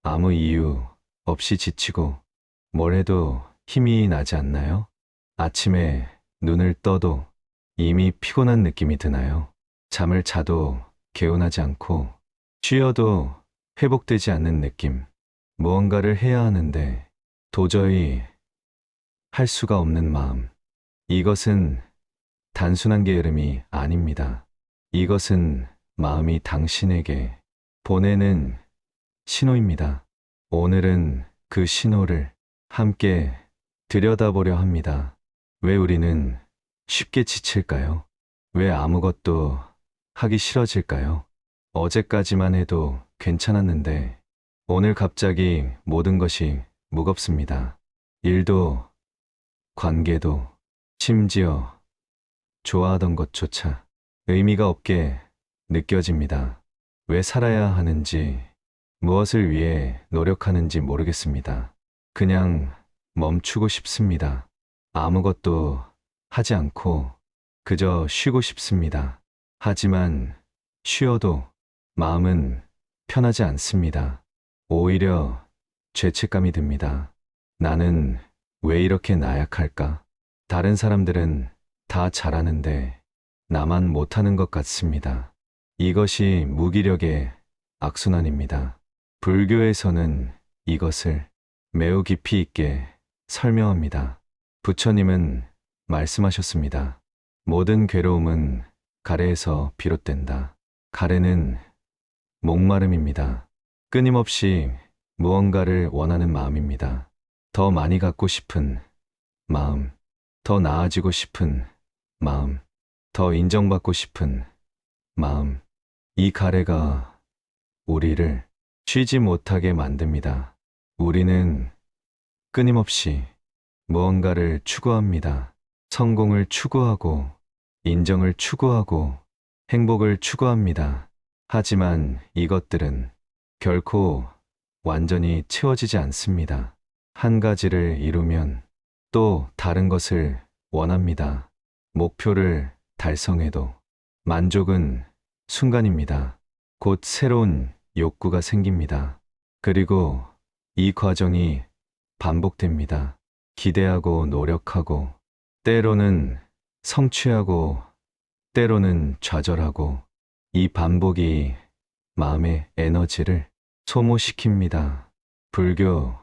아무 이유 없이 지치고 뭘 해도 힘이 나지 않나요? 아침에 눈을 떠도 이미 피곤한 느낌이 드나요? 잠을 자도 개운하지 않고 쉬어도 회복되지 않는 느낌. 무언가를 해야 하는데 도저히 할 수가 없는 마음. 이것은 단순한 게으름이 아닙니다. 이것은 마음이 당신에게 보내는 신호입니다. 오늘은 그 신호를 함께 들여다보려 합니다. 왜 우리는 쉽게 지칠까요? 왜 아무것도 하기 싫어질까요? 어제까지만 해도 괜찮았는데 오늘 갑자기 모든 것이 무겁습니다. 일도, 관계도, 심지어 좋아하던 것조차 의미가 없게 느껴집니다. 왜 살아야 하는지, 무엇을 위해 노력하는지 모르겠습니다. 그냥 멈추고 싶습니다. 아무것도 하지 않고 그저 쉬고 싶습니다. 하지만 쉬어도 마음은 편하지 않습니다. 오히려 죄책감이 듭니다. 나는 왜 이렇게 나약할까? 다른 사람들은 다 잘하는데 나만 못하는 것 같습니다. 이것이 무기력의 악순환입니다. 불교에서는 이것을 매우 깊이 있게 설명합니다. 부처님은 말씀하셨습니다. 모든 괴로움은 가래에서 비롯된다. 가래는 목마름입니다. 끊임없이 무언가를 원하는 마음입니다. 더 많이 갖고 싶은 마음, 더 나아지고 싶은 마음, 더 인정받고 싶은 마음. 이 가래가 우리를 쉬지 못하게 만듭니다. 우리는 끊임없이 무언가를 추구합니다. 성공을 추구하고, 인정을 추구하고, 행복을 추구합니다. 하지만 이것들은 결코 완전히 채워지지 않습니다. 한 가지를 이루면 또 다른 것을 원합니다. 목표를 달성해도 만족은 순간입니다. 곧 새로운 욕구가 생깁니다. 그리고 이 과정이 반복됩니다. 기대하고 노력하고, 때로는 성취하고, 때로는 좌절하고, 이 반복이 마음의 에너지를 소모시킵니다. 불교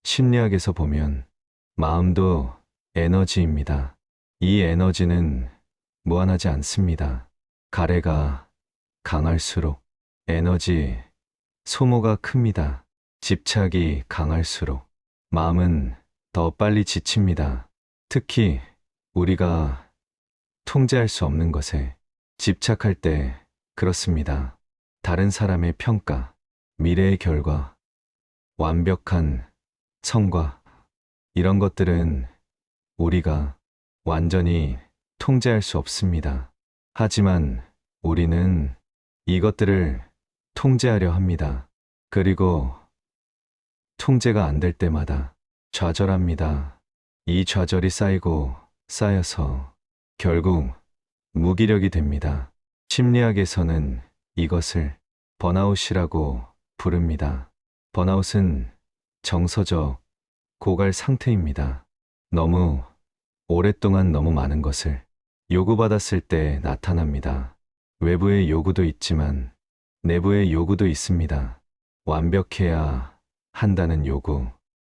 심리학에서 보면 마음도 에너지입니다. 이 에너지는 무한하지 않습니다. 가래가 강할수록 에너지 소모가 큽니다. 집착이 강할수록 마음은 더 빨리 지칩니다. 특히 우리가 통제할 수 없는 것에 집착할 때 그렇습니다. 다른 사람의 평가, 미래의 결과, 완벽한 성과, 이런 것들은 우리가 완전히 통제할 수 없습니다. 하지만 우리는 이것들을 통제하려 합니다. 그리고 통제가 안 될 때마다 좌절합니다. 이 좌절이 쌓이고 쌓여서 결국 무기력이 됩니다. 심리학에서는 이것을 번아웃이라고 부릅니다. 번아웃은 정서적 고갈 상태입니다. 너무 오랫동안 너무 많은 것을 요구받았을 때 나타납니다. 외부의 요구도 있지만 내부의 요구도 있습니다. 완벽해야 한다는 요구,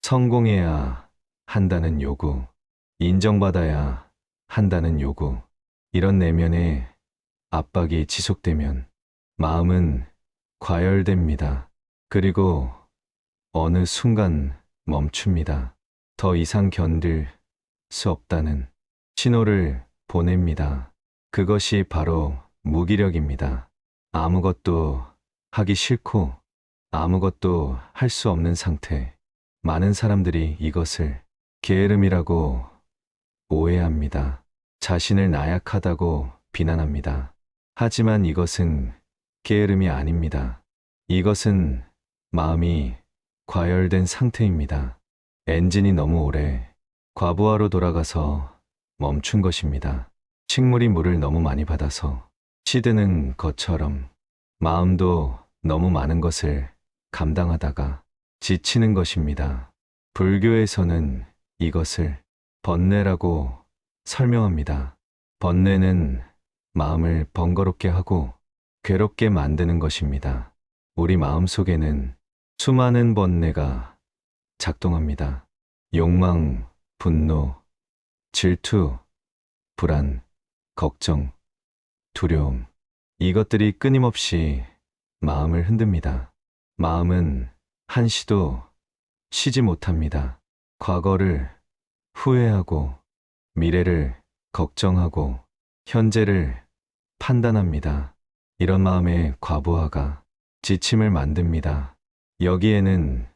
성공해야 한다는 요구, 인정받아야 한다는 요구. 이런 내면의 압박이 지속되면 마음은 과열됩니다. 그리고 어느 순간 멈춥니다. 더 이상 견딜 수 없다는 신호를 보냅니다. 그것이 바로 무기력입니다. 아무것도 하기 싫고 아무것도 할 수 없는 상태. 많은 사람들이 이것을 게으름이라고 오해합니다. 자신을 나약하다고 비난합니다. 하지만 이것은 게으름이 아닙니다. 이것은 마음이 과열된 상태입니다. 엔진이 너무 오래 과부하로 돌아가서 멈춘 것입니다. 식물이 물을 너무 많이 받아서 시드는 것처럼 마음도 너무 많은 것을 감당하다가 지치는 것입니다. 불교에서는 이것을 번뇌라고 설명합니다. 번뇌는 마음을 번거롭게 하고 괴롭게 만드는 것입니다. 우리 마음 속에는 수많은 번뇌가 작동합니다. 욕망, 분노, 질투, 불안, 걱정, 두려움. 이것들이 끊임없이 마음을 흔듭니다. 마음은 한시도 쉬지 못합니다. 과거를 후회하고 미래를 걱정하고 현재를 판단합니다. 이런 마음의 과부하가 지침을 만듭니다. 여기에는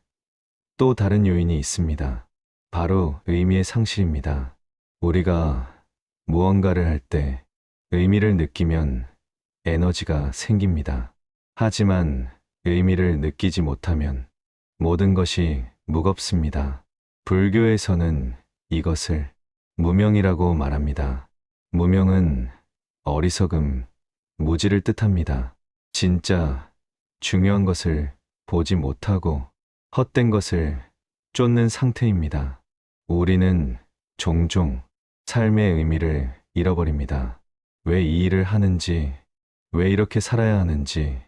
또 다른 요인이 있습니다. 바로 의미의 상실입니다. 우리가 무언가를 할 때 의미를 느끼면 에너지가 생깁니다. 하지만 의미를 느끼지 못하면 모든 것이 무겁습니다. 불교에서는 이것을 무명이라고 말합니다. 무명은 어리석음, 무지를 뜻합니다. 진짜 중요한 것을 보지 못하고 헛된 것을 쫓는 상태입니다. 우리는 종종 삶의 의미를 잃어버립니다. 왜 이 일을 하는지, 왜 이렇게 살아야 하는지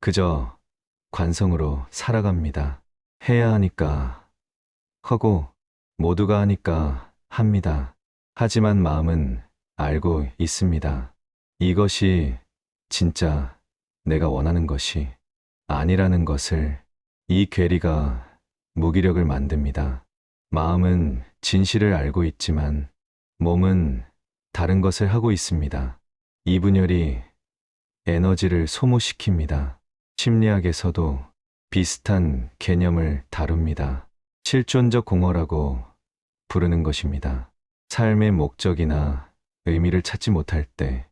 그저 관성으로 살아갑니다. 해야 하니까 하고 모두가 하니까 합니다. 하지만 마음은 알고 있습니다. 이것이 진짜 내가 원하는 것이 아니라는 것을. 이 괴리가 무기력을 만듭니다. 마음은 진실을 알고 있지만 몸은 다른 것을 하고 있습니다. 이 분열이 에너지를 소모시킵니다. 심리학에서도 비슷한 개념을 다룹니다. 실존적 공허라고 부르는 것입니다. 삶의 목적이나 의미를 찾지 못할 때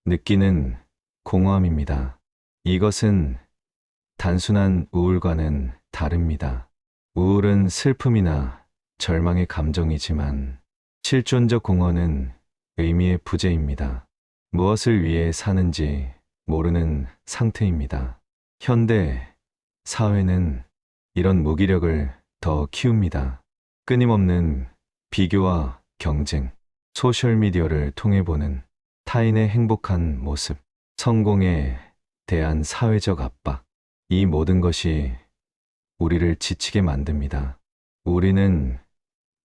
느끼는 공허함입니다. 이것은 단순한 우울과는 다릅니다. 우울은 슬픔이나 절망의 감정이지만 실존적 공허는 의미의 부재입니다. 무엇을 위해 사는지 모르는 상태입니다. 현대 사회는 이런 무기력을 더 키웁니다. 끊임없는 비교와 경쟁, 소셜미디어를 통해 보는 타인의 행복한 모습, 성공에 대한 사회적 압박, 이 모든 것이 우리를 지치게 만듭니다. 우리는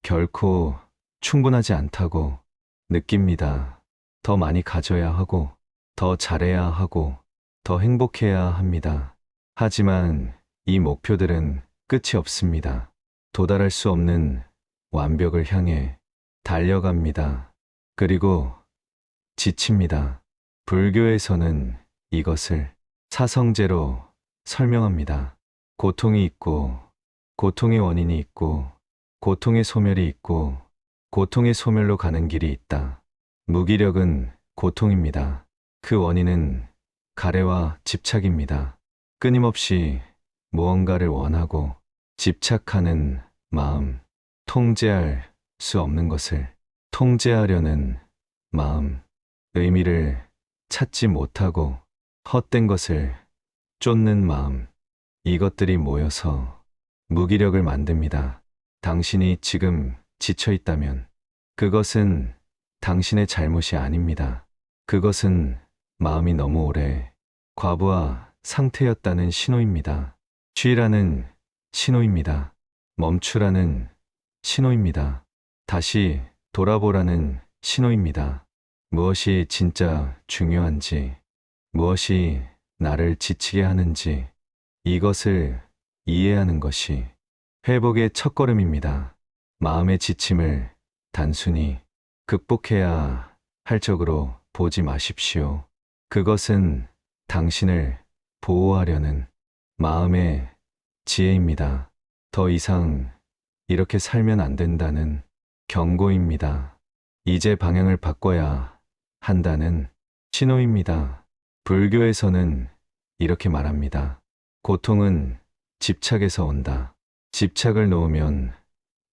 결코 충분하지 않다고 느낍니다. 더 많이 가져야 하고, 더 잘해야 하고, 더 행복해야 합니다. 하지만 이 목표들은 끝이 없습니다. 도달할 수 없는 완벽을 향해 달려갑니다. 그리고 지칩니다. 불교에서는 이것을 사성제로 설명합니다. 고통이 있고, 고통의 원인이 있고, 고통의 소멸이 있고, 고통의 소멸로 가는 길이 있다. 무기력은 고통입니다. 그 원인은 가래와 집착입니다. 끊임없이 무언가를 원하고 집착하는 마음, 통제할 수 없는 것을 통제하려는 마음, 의미를 찾지 못하고 헛된 것을 쫓는 마음, 이것들이 모여서 무기력을 만듭니다. 당신이 지금 지쳐 있다면 그것은 당신의 잘못이 아닙니다. 그것은 마음이 너무 오래 과부하 상태였다는 신호입니다. 쉬라는 신호입니다. 멈추라는 신호입니다. 다시 돌아보라는 신호입니다. 무엇이 진짜 중요한지, 무엇이 나를 지치게 하는지, 이것을 이해하는 것이 회복의 첫걸음입니다. 마음의 지침을 단순히 극복해야 할 적으로 보지 마십시오. 그것은 당신을 보호하려는 마음의 지혜입니다. 더 이상 이렇게 살면 안 된다는 경고입니다. 이제 방향을 바꿔야 한다는 신호입니다. 불교에서는 이렇게 말합니다. 고통은 집착에서 온다. 집착을 놓으면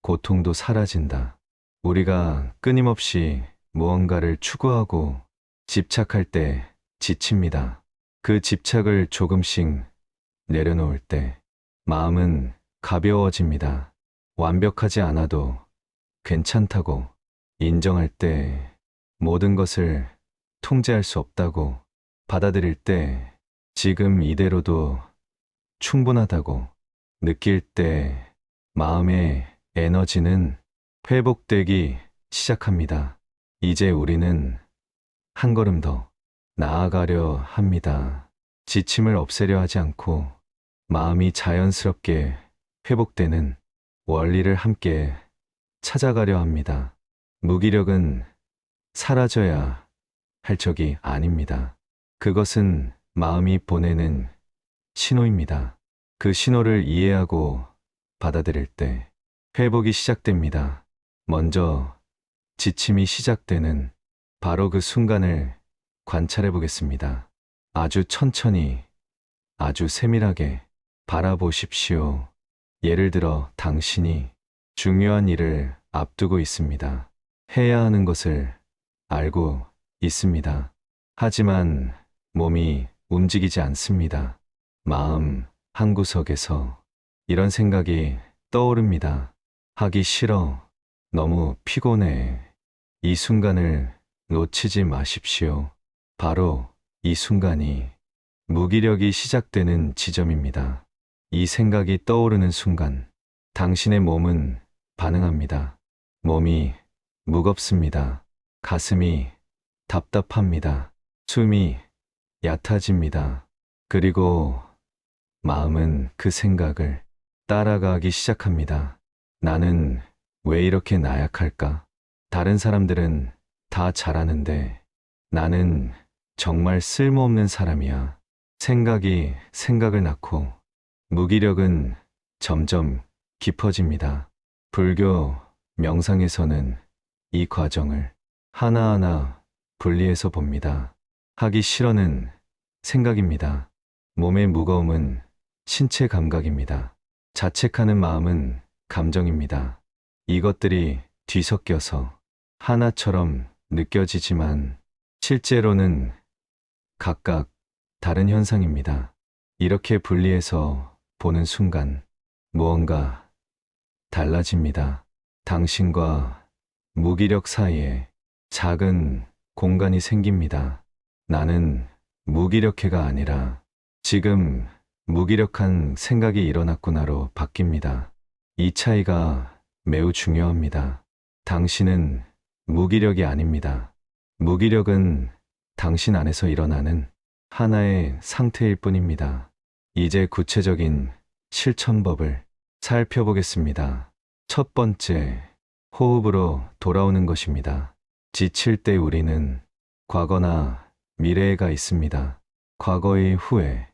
고통도 사라진다. 우리가 끊임없이 무언가를 추구하고 집착할 때 지칩니다. 그 집착을 조금씩 내려놓을 때 마음은 가벼워집니다. 완벽하지 않아도 괜찮다고 인정할 때, 모든 것을 통제할 수 없다고 받아들일 때, 지금 이대로도 충분하다고 느낄 때, 마음의 에너지는 회복되기 시작합니다. 이제 우리는 한 걸음 더 나아가려 합니다. 지침을 없애려 하지 않고 마음이 자연스럽게 회복되는 원리를 함께 찾아가려 합니다. 무기력은 사라져야 할 적이 아닙니다. 그것은 마음이 보내는 신호입니다. 그 신호를 이해하고 받아들일 때 회복이 시작됩니다. 먼저 지침이 시작되는 바로 그 순간을 관찰해 보겠습니다. 아주 천천히, 아주 세밀하게 바라보십시오. 예를 들어 당신이 중요한 일을 앞두고 있습니다. 해야 하는 것을 알고 있습니다. 하지만 몸이 움직이지 않습니다. 마음 한구석에서 이런 생각이 떠오릅니다. 하기 싫어. 너무 피곤해. 이 순간을 놓치지 마십시오. 바로 이 순간이 무기력이 시작되는 지점입니다. 이 생각이 떠오르는 순간, 당신의 몸은 반응합니다. 몸이 무겁습니다. 가슴이 답답합니다. 숨이 얕아집니다. 그리고 마음은 그 생각을 따라가기 시작합니다. 나는 왜 이렇게 나약할까? 다른 사람들은 다 잘하는데 나는 정말 쓸모없는 사람이야. 생각이 생각을 낳고 무기력은 점점 깊어집니다. 불교 명상에서는 이 과정을 하나하나 분리해서 봅니다. 하기 싫어는 생각입니다. 몸의 무거움은 신체 감각입니다. 자책하는 마음은 감정입니다. 이것들이 뒤섞여서 하나처럼 느껴지지만 실제로는 각각 다른 현상입니다. 이렇게 분리해서 보는 순간 무언가 달라집니다. 당신과 무기력 사이에 작은 공간이 생깁니다. 나는 무기력해가 아니라 지금 무기력한 생각이 일어났구나로 바뀝니다. 이 차이가 매우 중요합니다. 당신은 무기력이 아닙니다. 무기력은 당신 안에서 일어나는 하나의 상태일 뿐입니다. 이제 구체적인 실천법을 살펴보겠습니다. 첫 번째, 호흡으로 돌아오는 것입니다. 지칠 때 우리는 과거나 미래가 있습니다. 과거의 후회,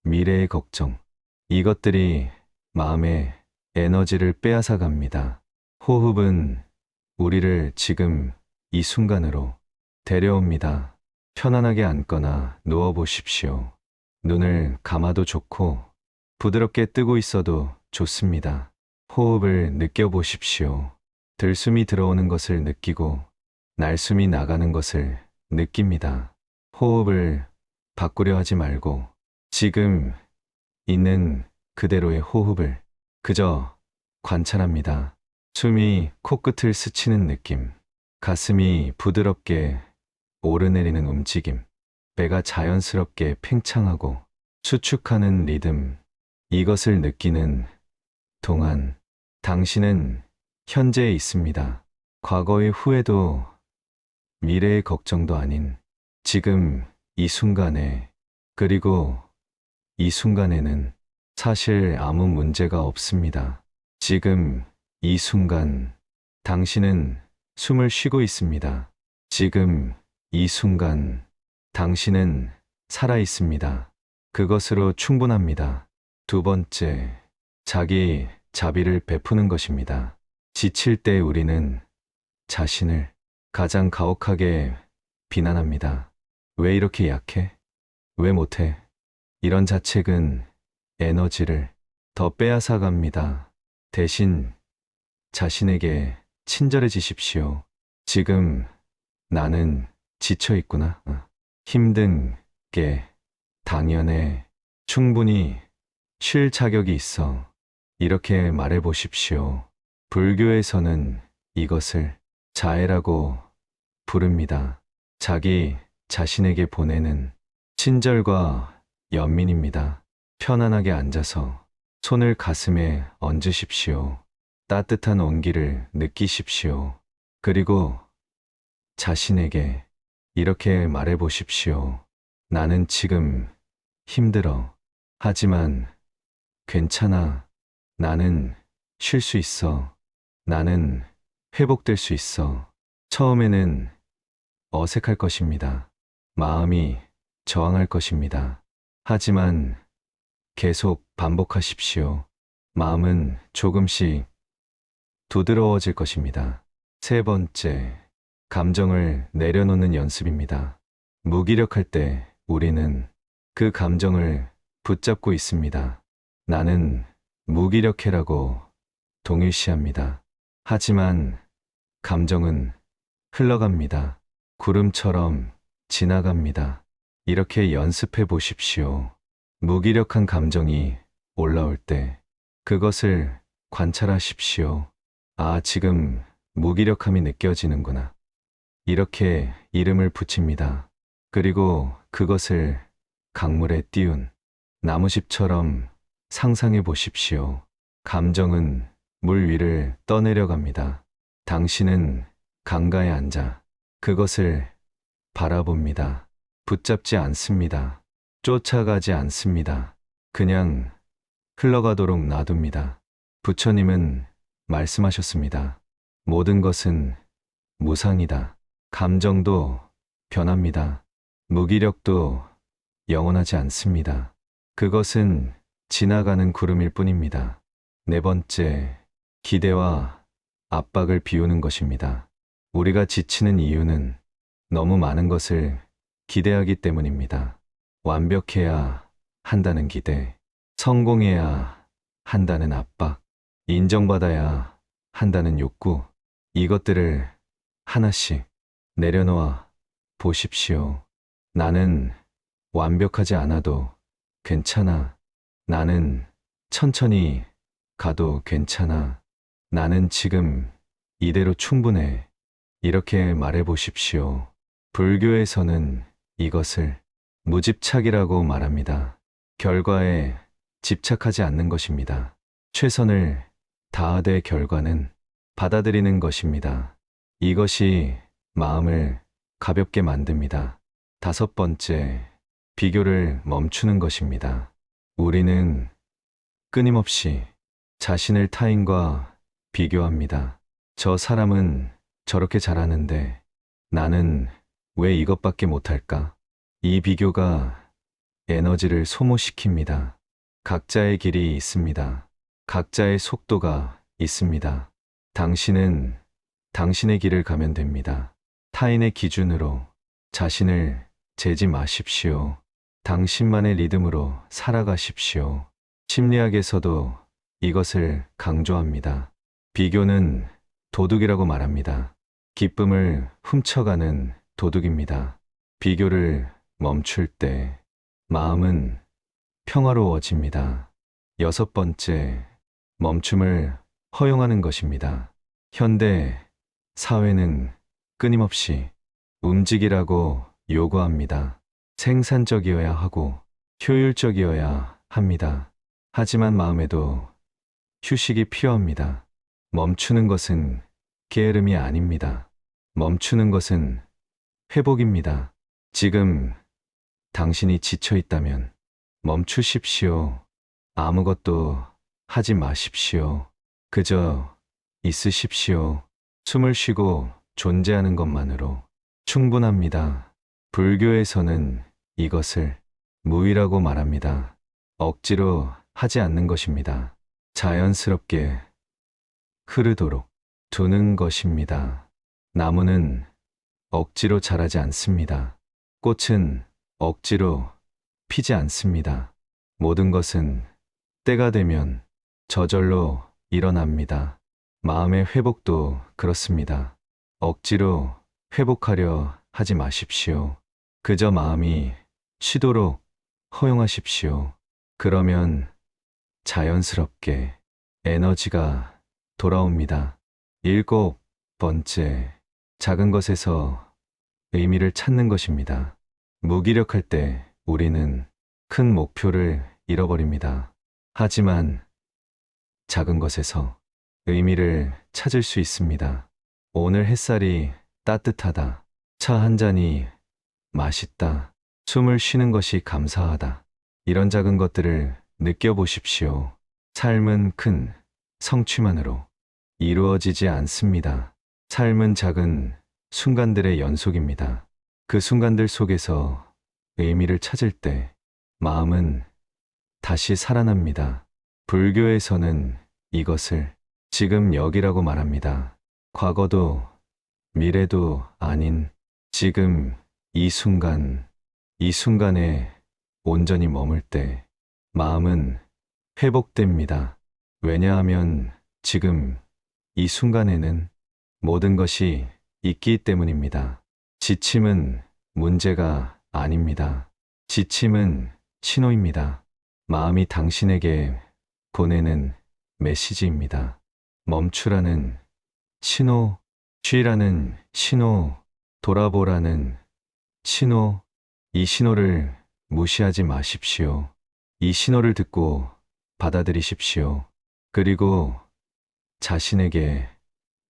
미래의 걱정, 이것들이 마음의 에너지를 빼앗아 갑니다. 호흡은 우리를 지금 이 순간으로 데려옵니다. 편안하게 앉거나 누워 보십시오. 눈을 감아도 좋고 부드럽게 뜨고 있어도 좋습니다. 호흡을 느껴보십시오. 들숨이 들어오는 것을 느끼고 날숨이 나가는 것을 느낍니다. 호흡을 바꾸려 하지 말고 지금 있는 그대로의 호흡을 그저 관찰합니다. 숨이 코끝을 스치는 느낌, 가슴이 부드럽게 오르내리는 움직임, 배가 자연스럽게 팽창하고 수축하는 리듬, 이것을 느끼는 동안 당신은 현재에 있습니다. 과거의 후회도 미래의 걱정도 아닌 지금 이 순간에, 그리고 이 순간에는 사실 아무 문제가 없습니다. 지금 이 순간 당신은 숨을 쉬고 있습니다. 지금 이 순간 당신은 살아 있습니다. 그것으로 충분합니다. 두 번째, 자기 자비를 베푸는 것입니다. 지칠 때 우리는 자신을 가장 가혹하게 비난합니다. 왜 이렇게 약해? 왜 못해? 이런 자책은 에너지를 더 빼앗아 갑니다. 대신 자신에게 친절해지십시오. 지금 나는 지쳐 있구나. 힘든 게 당연해. 충분히 쉴 자격이 있어. 이렇게 말해 보십시오. 불교에서는 이것을 자애라고 부릅니다. 자기 자신에게 보내는 친절과 연민입니다. 편안하게 앉아서 손을 가슴에 얹으십시오. 따뜻한 온기를 느끼십시오. 그리고 자신에게 이렇게 말해 보십시오. 나는 지금 힘들어. 하지만 괜찮아. 나는 쉴 수 있어. 나는 회복될 수 있어. 처음에는 어색할 것입니다. 마음이 저항할 것입니다. 하지만 계속 반복하십시오. 마음은 조금씩 부드러워질 것입니다. 세 번째, 감정을 내려놓는 연습입니다. 무기력할 때 우리는 그 감정을 붙잡고 있습니다. 나는 무기력해라고 동일시합니다. 하지만 감정은 흘러갑니다. 구름처럼 지나갑니다. 이렇게 연습해 보십시오. 무기력한 감정이 올라올 때 그것을 관찰하십시오. 아, 지금 무기력함이 느껴지는구나. 이렇게 이름을 붙입니다. 그리고 그것을 강물에 띄운 나무집처럼 상상해 보십시오. 감정은 물 위를 떠내려갑니다. 당신은 강가에 앉아 그것을 바라봅니다. 붙잡지 않습니다. 쫓아가지 않습니다. 그냥 흘러가도록 놔둡니다. 부처님은 말씀하셨습니다. 모든 것은 무상이다. 감정도 변합니다. 무기력도 영원하지 않습니다. 그것은 지나가는 구름일 뿐입니다. 네 번째, 기대와 압박을 비우는 것입니다. 우리가 지치는 이유는 너무 많은 것을 기대하기 때문입니다. 완벽해야 한다는 기대, 성공해야 한다는 압박, 인정받아야 한다는 욕구, 이것들을 하나씩 내려놓아 보십시오. 나는 완벽하지 않아도 괜찮아. 나는 천천히 가도 괜찮아. 나는 지금 이대로 충분해. 이렇게 말해 보십시오. 불교에서는 이것을 무집착이라고 말합니다. 결과에 집착하지 않는 것입니다. 최선을 다하되 결과는 받아들이는 것입니다. 이것이 마음을 가볍게 만듭니다. 다섯 번째, 비교를 멈추는 것입니다. 우리는 끊임없이 자신을 타인과 비교합니다. 저 사람은 저렇게 잘하는데 나는 왜 이것밖에 못할까? 이 비교가 에너지를 소모시킵니다. 각자의 길이 있습니다. 각자의 속도가 있습니다. 당신은 당신의 길을 가면 됩니다. 타인의 기준으로 자신을 재지 마십시오. 당신만의 리듬으로 살아가십시오. 심리학에서도 이것을 강조합니다. 비교는 도둑이라고 말합니다. 기쁨을 훔쳐가는 도둑입니다. 비교를 멈출 때 마음은 평화로워집니다. 여섯 번째, 멈춤을 허용하는 것입니다. 현대 사회는 끊임없이 움직이라고 요구합니다. 생산적이어야 하고 효율적이어야 합니다. 하지만 마음에도 휴식이 필요합니다. 멈추는 것은 게으름이 아닙니다. 멈추는 것은 회복입니다. 지금 당신이 지쳐 있다면 멈추십시오. 아무것도 하지 마십시오. 그저 있으십시오. 숨을 쉬고 존재하는 것만으로 충분합니다. 불교에서는 이것을 무의라고 말합니다. 억지로 하지 않는 것입니다. 자연스럽게 흐르도록 두는 것입니다. 나무는 억지로 자라지 않습니다. 꽃은 억지로 피지 않습니다. 모든 것은 때가 되면 저절로 일어납니다. 마음의 회복도 그렇습니다. 억지로 회복하려 하지 마십시오. 그저 마음이 쉬도록 허용하십시오. 그러면 자연스럽게 에너지가 돌아옵니다. 7번째, 작은 것에서 의미를 찾는 것입니다. 무기력할 때 우리는 큰 목표를 잃어버립니다. 하지만 작은 것에서 의미를 찾을 수 있습니다. 오늘 햇살이 따뜻하다. 차 한 잔이 맛있다. 숨을 쉬는 것이 감사하다. 이런 작은 것들을 느껴보십시오. 삶은 큰 성취만으로 이루어지지 않습니다. 삶은 작은 순간들의 연속입니다. 그 순간들 속에서 의미를 찾을 때 마음은 다시 살아납니다. 불교에서는 이것을 지금 여기라고 말합니다. 과거도 미래도 아닌 지금 이 순간에 온전히 머물 때 마음은 회복됩니다. 왜냐하면 지금 이 순간에는 모든 것이 있기 때문입니다. 지침은 문제가 아닙니다. 지침은 신호입니다. 마음이 당신에게 보내는 메시지입니다. 멈추라는 신호, 쉬라는 신호, 돌아보라는 신호, 이 신호를 무시하지 마십시오. 이 신호를 듣고 받아들이십시오. 그리고 자신에게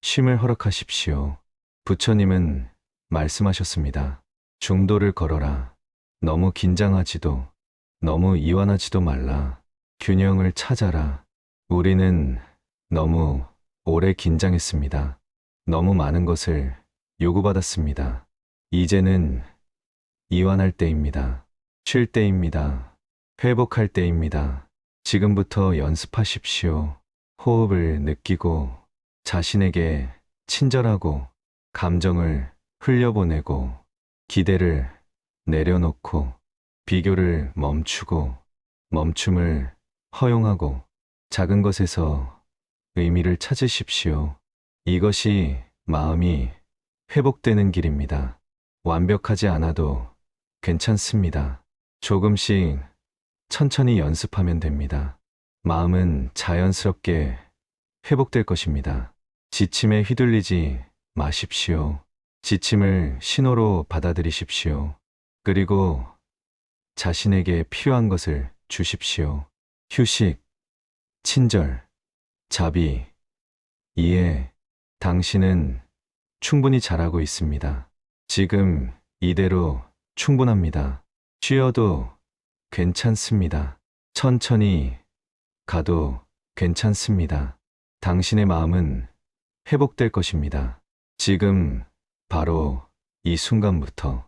쉼을 허락하십시오. 부처님은 말씀하셨습니다. 중도를 걸어라. 너무 긴장하지도, 너무 이완하지도 말라. 균형을 찾아라. 우리는 너무 오래 긴장했습니다. 너무 많은 것을 요구받았습니다. 이제는 이완할 때입니다. 쉴 때입니다. 회복할 때입니다. 지금부터 연습하십시오. 호흡을 느끼고 자신에게 친절하고 감정을 흘려보내고 기대를 내려놓고 비교를 멈추고 멈춤을 허용하고 작은 것에서 의미를 찾으십시오. 이것이 마음이 회복되는 길입니다. 완벽하지 않아도 괜찮습니다. 조금씩 천천히 연습하면 됩니다. 마음은 자연스럽게 회복될 것입니다. 지침에 휘둘리지 마십시오. 지침을 신호로 받아들이십시오. 그리고 자신에게 필요한 것을 주십시오. 휴식, 친절, 자비, 이해. 당신은 충분히 잘하고 있습니다. 지금 이대로 충분합니다. 쉬어도 괜찮습니다. 천천히 가도 괜찮습니다. 당신의 마음은 회복될 것입니다. 지금 바로 이 순간부터